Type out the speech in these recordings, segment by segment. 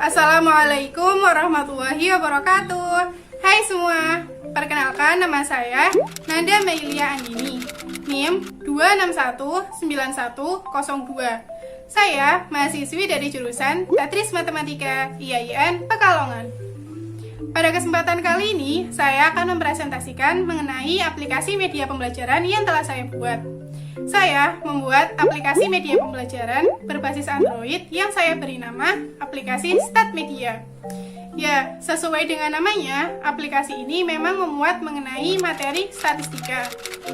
Assalamualaikum warahmatullahi wabarakatuh. Hai semua, perkenalkan nama saya Nanda Meilia Andini, NIM 2619102. Saya mahasiswi dari jurusan Tetris Matematika IAIN Pekalongan. Pada kesempatan kali ini, saya akan mempresentasikan mengenai aplikasi media pembelajaran yang telah saya buat. Saya membuat aplikasi media pembelajaran berbasis Android yang saya beri nama aplikasi StatMedia. Ya, sesuai dengan namanya, aplikasi ini memang memuat mengenai materi statistika,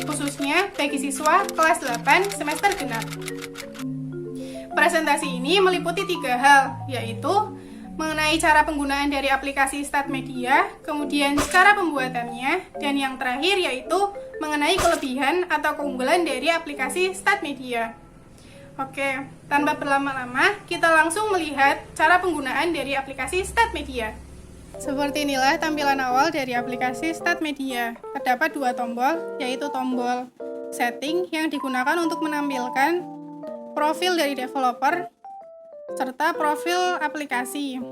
khususnya bagi siswa kelas 8 semester genap. Presentasi ini meliputi 3 hal, yaitu mengenai cara penggunaan dari aplikasi StatMedia, kemudian cara pembuatannya, dan yang terakhir yaitu mengenai kelebihan atau keunggulan dari aplikasi StatMedia. Oke, tanpa berlama-lama, kita langsung melihat cara penggunaan dari aplikasi StatMedia. Seperti inilah tampilan awal dari aplikasi StatMedia. Terdapat 2 tombol, yaitu tombol setting yang digunakan untuk menampilkan profil dari developer serta profil aplikasi.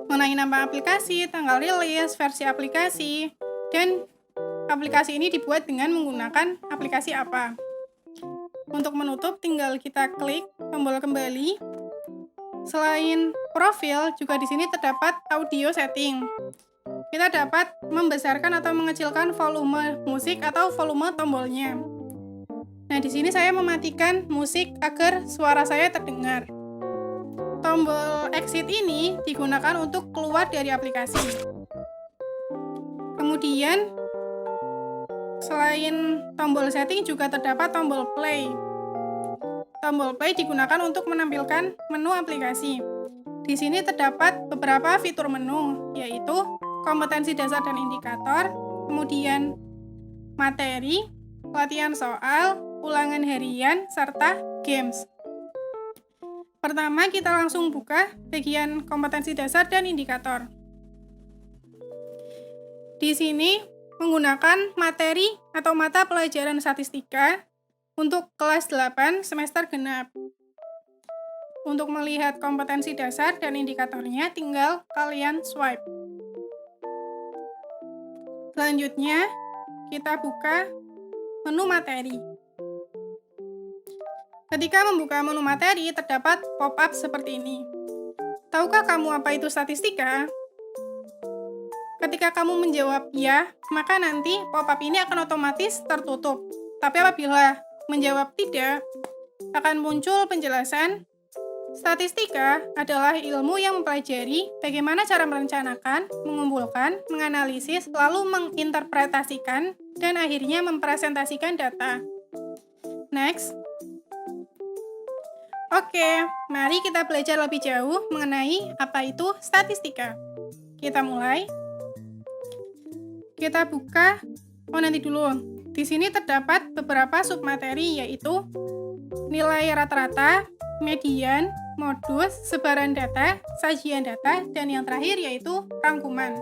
Mengenai nama aplikasi, tanggal rilis, versi aplikasi, dan aplikasi ini dibuat dengan menggunakan aplikasi apa. Untuk menutup, tinggal kita klik tombol kembali. Selain profil, juga di sini terdapat audio setting. Kita dapat membesarkan atau mengecilkan volume musik atau volume tombolnya. Nah, di sini saya mematikan musik agar suara saya terdengar. Tombol exit ini digunakan untuk keluar dari aplikasi. Kemudian, selain tombol setting juga terdapat tombol play. Tombol play digunakan untuk menampilkan menu aplikasi. Di sini terdapat beberapa fitur menu, yaitu kompetensi dasar dan indikator, kemudian materi, latihan soal, ulangan harian, serta games. Pertama, kita langsung buka bagian kompetensi dasar dan indikator. Di sini menggunakan materi atau mata pelajaran statistika untuk kelas 8 semester genap. Untuk melihat kompetensi dasar dan indikatornya, tinggal kalian swipe. Selanjutnya, kita buka menu materi. Ketika membuka menu materi, terdapat pop-up seperti ini. Tahukah kamu apa itu statistika? Ketika kamu menjawab ya, maka nanti pop-up ini akan otomatis tertutup. Tapi apabila menjawab tidak, akan muncul penjelasan. Statistika adalah ilmu yang mempelajari bagaimana cara merencanakan, mengumpulkan, menganalisis, lalu menginterpretasikan, dan akhirnya mempresentasikan data. Next. Oke, mari kita belajar lebih jauh mengenai apa itu statistika. Kita mulai. Kita buka, nanti dulu. Di sini terdapat beberapa submateri, yaitu nilai rata-rata, median, modus, sebaran data, sajian data, dan yang terakhir yaitu rangkuman.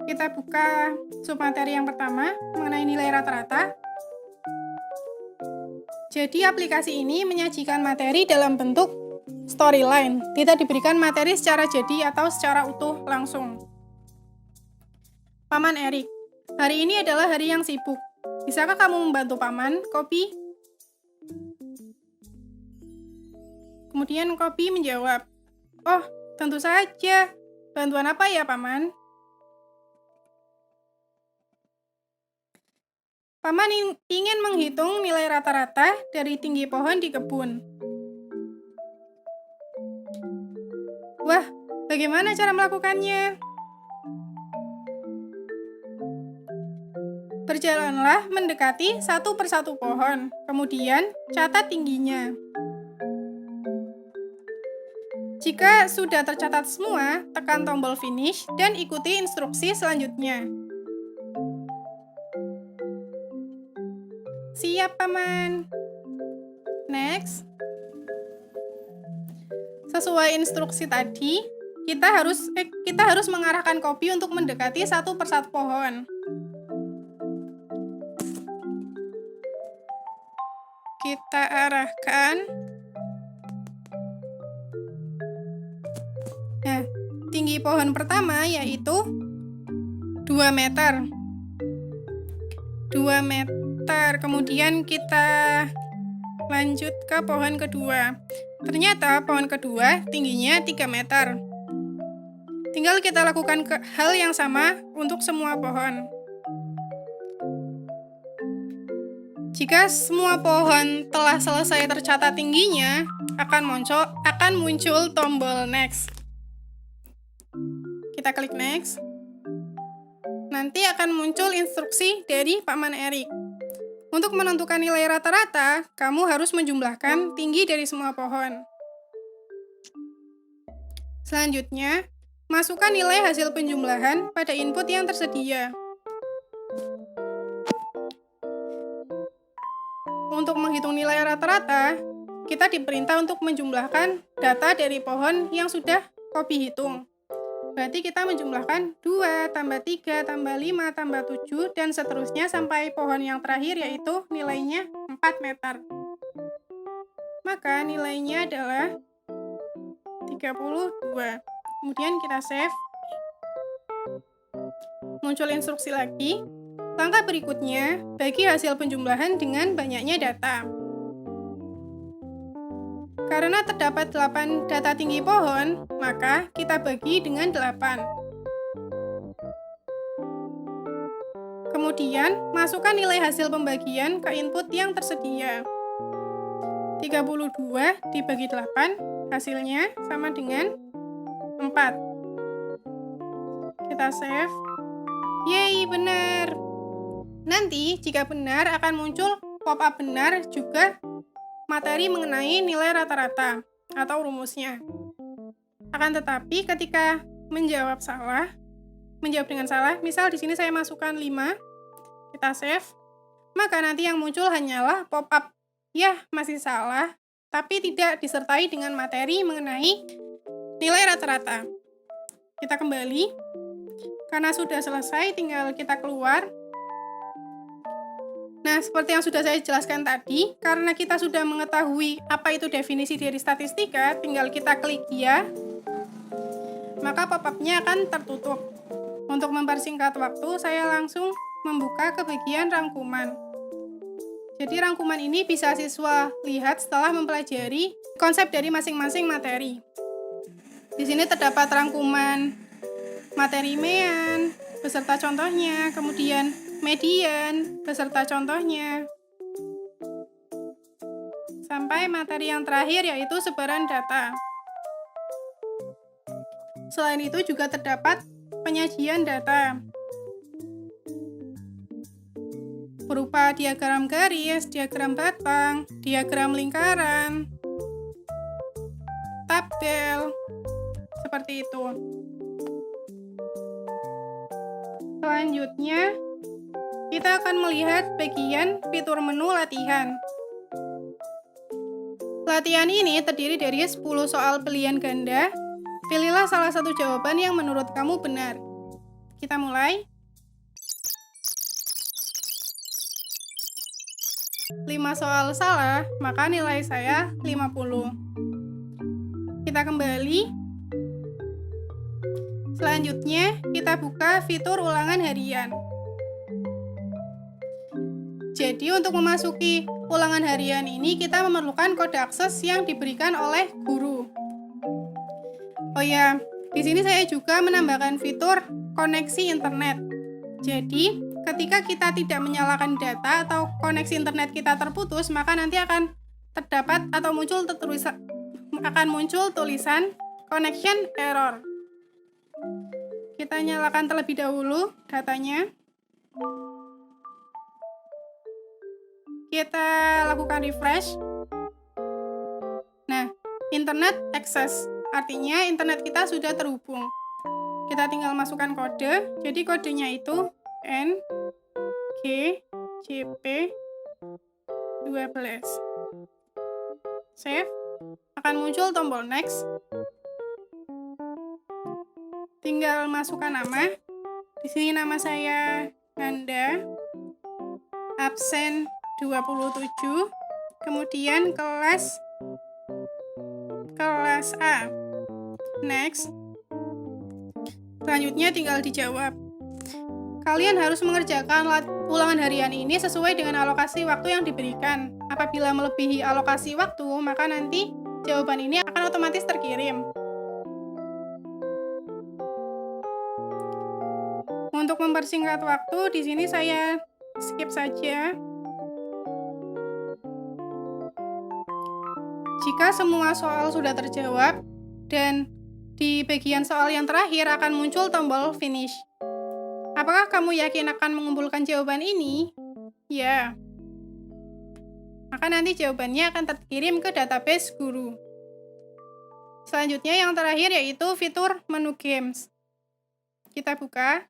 Kita buka submateri yang pertama mengenai nilai rata-rata. Jadi aplikasi ini menyajikan materi dalam bentuk storyline, tidak diberikan materi secara jadi atau secara utuh langsung. Paman Erik, hari ini adalah hari yang sibuk. Bisakah kamu membantu Paman, Kopi? Kemudian Kopi menjawab, oh, tentu saja. Bantuan apa ya, Paman? Paman ingin menghitung nilai rata-rata dari tinggi pohon di kebun. Wah, bagaimana cara melakukannya? Berjalanlah mendekati satu persatu pohon, kemudian catat tingginya. Jika sudah tercatat semua, tekan tombol finish dan ikuti instruksi selanjutnya. Siap, Paman. Next. Sesuai instruksi tadi, kita harus mengarahkan Kopi untuk mendekati satu persatu pohon. Kita arahkan tinggi pohon pertama yaitu 2 meter. 2 meter. Kemudian kita lanjut ke pohon kedua. Ternyata pohon kedua tingginya 3 meter. Tinggal kita lakukan hal yang sama untuk semua pohon. Jika semua pohon telah selesai tercatat tingginya, akan muncul tombol next. Kita klik next. Nanti akan muncul instruksi dari Pak Man Erik. Untuk menentukan nilai rata-rata, kamu harus menjumlahkan tinggi dari semua pohon. Selanjutnya, masukkan nilai hasil penjumlahan pada input yang tersedia. Untuk menghitung nilai rata-rata, kita diperintah untuk menjumlahkan data dari pohon yang sudah Kobi hitung. Berarti kita menjumlahkan 2, tambah 3, tambah 5, tambah 7, dan seterusnya sampai pohon yang terakhir yaitu nilainya 4 meter. Maka nilainya adalah 32. Kemudian kita save. Muncul instruksi lagi. Langkah berikutnya, bagi hasil penjumlahan dengan banyaknya data. Karena terdapat 8 data tinggi pohon, maka kita bagi dengan 8. Kemudian, masukkan nilai hasil pembagian ke input yang tersedia. 32 dibagi 8, hasilnya sama dengan 4. Kita save. Yeay, benar! Nanti, jika benar, akan muncul pop-up benar juga materi mengenai nilai rata-rata atau rumusnya. Akan tetapi, ketika menjawab dengan salah, misal di sini saya masukkan 5, kita save, maka nanti yang muncul hanyalah pop-up, ya masih salah, tapi tidak disertai dengan materi mengenai nilai rata-rata. Kita kembali, karena sudah selesai, tinggal kita keluar. Nah, seperti yang sudah saya jelaskan tadi, karena kita sudah mengetahui apa itu definisi dari statistika, tinggal kita klik ya, maka pop-up-nya akan tertutup. Untuk mempersingkat waktu, saya langsung membuka ke bagian rangkuman. Jadi rangkuman ini bisa siswa lihat setelah mempelajari konsep dari masing-masing materi. Di sini terdapat rangkuman materi mean, beserta contohnya, kemudian median, beserta contohnya, sampai materi yang terakhir yaitu sebaran data. Selain itu juga terdapat penyajian data berupa diagram garis, diagram batang, diagram lingkaran, tabel, seperti itu. Selanjutnya, kita akan melihat bagian fitur menu latihan. Latihan ini terdiri dari 10 soal pilihan ganda. Pilihlah salah satu jawaban yang menurut kamu benar. Kita mulai. 5 soal salah, maka nilai saya 50. Kita kembali. Selanjutnya, kita buka fitur ulangan harian. Jadi, untuk memasuki ulangan harian ini, kita memerlukan kode akses yang diberikan oleh guru. Oh ya, di sini saya juga menambahkan fitur koneksi internet. Jadi, ketika kita tidak menyalakan data atau koneksi internet kita terputus, maka nanti akan terdapat atau muncul tulisan connection error. Kita nyalakan terlebih dahulu datanya. Kita lakukan refresh. Nah, internet access, artinya internet kita sudah terhubung. Kita tinggal masukkan kode, jadi kodenya itu NGJP 12. Save, akan muncul tombol next. Tinggal masukkan nama. Di sini nama saya Nanda. Absen 27, kemudian kelas A. Next. Selanjutnya tinggal dijawab. Kalian harus mengerjakan ulangan harian ini sesuai dengan alokasi waktu yang diberikan. Apabila melebihi alokasi waktu, maka nanti jawaban ini akan otomatis terkirim. Untuk mempersingkat waktu, di sini saya skip saja. Jika semua soal sudah terjawab, dan di bagian soal yang terakhir akan muncul tombol finish. Apakah kamu yakin akan mengumpulkan jawaban ini? Ya. Maka nanti jawabannya akan terkirim ke database guru. Selanjutnya yang terakhir yaitu fitur menu games. Kita buka.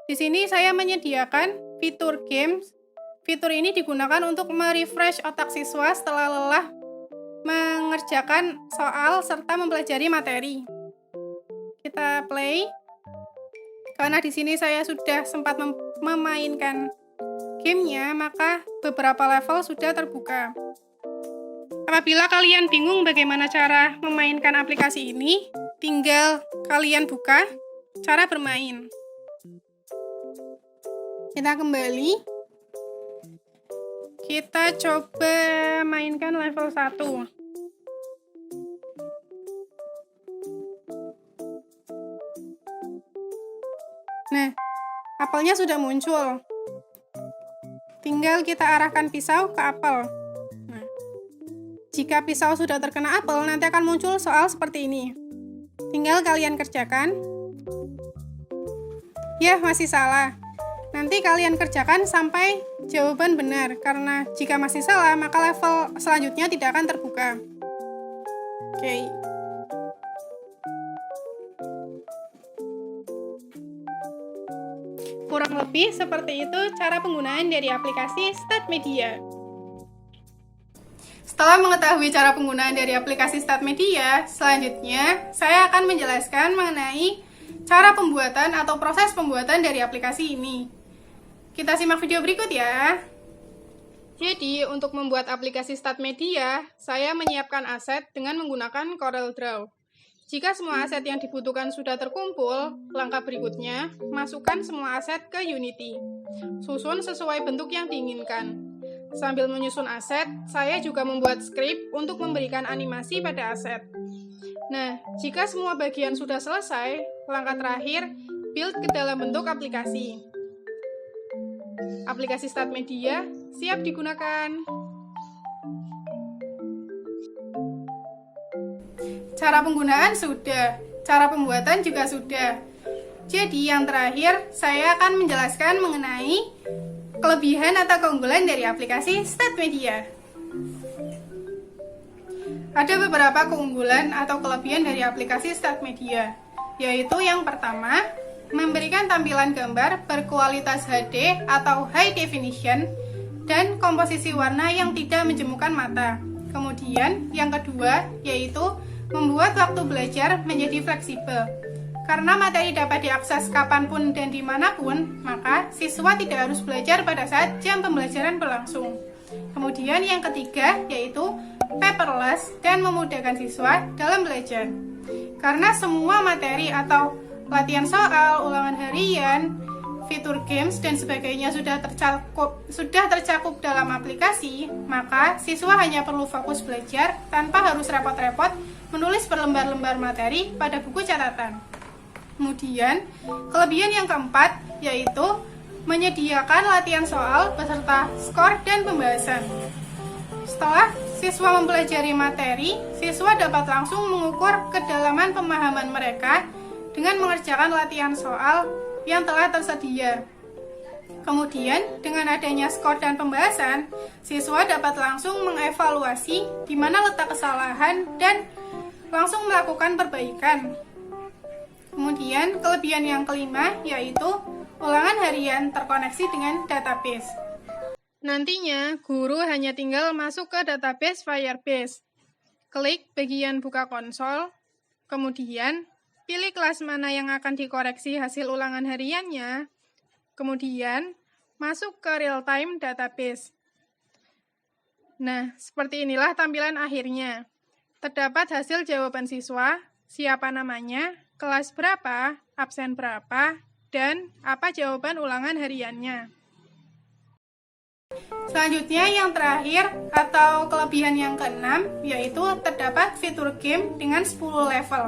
Di sini saya menyediakan fitur games. Fitur ini digunakan untuk merefresh otak siswa setelah lelah mengerjakan soal serta mempelajari materi. Kita play. Karena di sini saya sudah sempat memainkan gamenya, maka beberapa level sudah terbuka. Apabila kalian bingung bagaimana cara memainkan aplikasi ini, tinggal kalian buka cara bermain. Kita kembali. Kita coba mainkan level 1. Nah, apelnya sudah muncul. Tinggal kita arahkan pisau ke apel. Nah, jika pisau sudah terkena apel, nanti akan muncul soal seperti ini. Tinggal kalian kerjakan. Ya, masih salah. Nanti kalian kerjakan sampai jawaban benar, karena jika masih salah, maka level selanjutnya tidak akan terbuka. Oke. Kurang lebih seperti itu cara penggunaan dari aplikasi StatMedia. Setelah mengetahui cara penggunaan dari aplikasi StatMedia, selanjutnya saya akan menjelaskan mengenai cara pembuatan atau proses pembuatan dari aplikasi ini. Kita simak video berikut ya. Jadi, untuk membuat aplikasi StatMedia, saya menyiapkan aset dengan menggunakan CorelDRAW. Jika semua aset yang dibutuhkan sudah terkumpul, langkah berikutnya, masukkan semua aset ke Unity. Susun sesuai bentuk yang diinginkan. Sambil menyusun aset, saya juga membuat script untuk memberikan animasi pada aset. Nah, jika semua bagian sudah selesai, langkah terakhir, build ke dalam bentuk aplikasi. Aplikasi StatMedia siap digunakan. Cara penggunaan sudah, cara pembuatan juga sudah. Jadi yang terakhir, saya akan menjelaskan mengenai kelebihan atau keunggulan dari aplikasi StatMedia. Ada beberapa keunggulan atau kelebihan dari aplikasi StatMedia, yaitu yang pertama, memberikan tampilan gambar berkualitas HD atau High Definition dan komposisi warna yang tidak menjemukan mata. Kemudian, yang kedua, yaitu membuat waktu belajar menjadi fleksibel. Karena materi dapat diakses kapanpun dan dimanapun, maka siswa tidak harus belajar pada saat jam pembelajaran berlangsung. Kemudian yang ketiga, yaitu paperless dan memudahkan siswa dalam belajar. Karena semua materi atau latihan soal, ulangan harian, fitur games, dan sebagainya sudah tercakup dalam aplikasi, maka siswa hanya perlu fokus belajar tanpa harus repot-repot menulis berlembar-lembar materi pada buku catatan. Kemudian, kelebihan yang keempat yaitu menyediakan latihan soal beserta skor dan pembahasan. Setelah siswa mempelajari materi, siswa dapat langsung mengukur kedalaman pemahaman mereka dengan mengerjakan latihan soal yang telah tersedia. Kemudian, dengan adanya skor dan pembahasan, siswa dapat langsung mengevaluasi di mana letak kesalahan dan langsung melakukan perbaikan. Kemudian, kelebihan yang kelima yaitu ulangan harian terkoneksi dengan database. Nantinya, guru hanya tinggal masuk ke database Firebase. Klik bagian buka konsol, kemudian pilih kelas mana yang akan dikoreksi hasil ulangan hariannya, kemudian masuk ke real-time database. Nah, seperti inilah tampilan akhirnya. Terdapat hasil jawaban siswa, siapa namanya, kelas berapa, absen berapa, dan apa jawaban ulangan hariannya. Selanjutnya yang terakhir atau kelebihan yang keenam, yaitu terdapat fitur game dengan 10 level.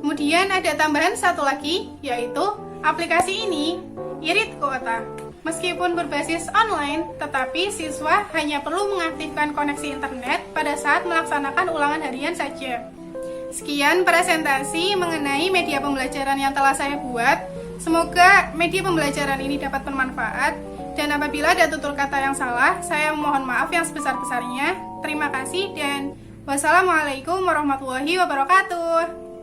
Kemudian ada tambahan satu lagi, yaitu aplikasi ini irit kuota. Meskipun berbasis online, tetapi siswa hanya perlu mengaktifkan koneksi internet pada saat melaksanakan ulangan harian saja. Sekian presentasi mengenai media pembelajaran yang telah saya buat. Semoga media pembelajaran ini dapat bermanfaat. Dan apabila ada tutur kata yang salah, saya mohon maaf yang sebesar-besarnya. Terima kasih dan wassalamualaikum warahmatullahi wabarakatuh.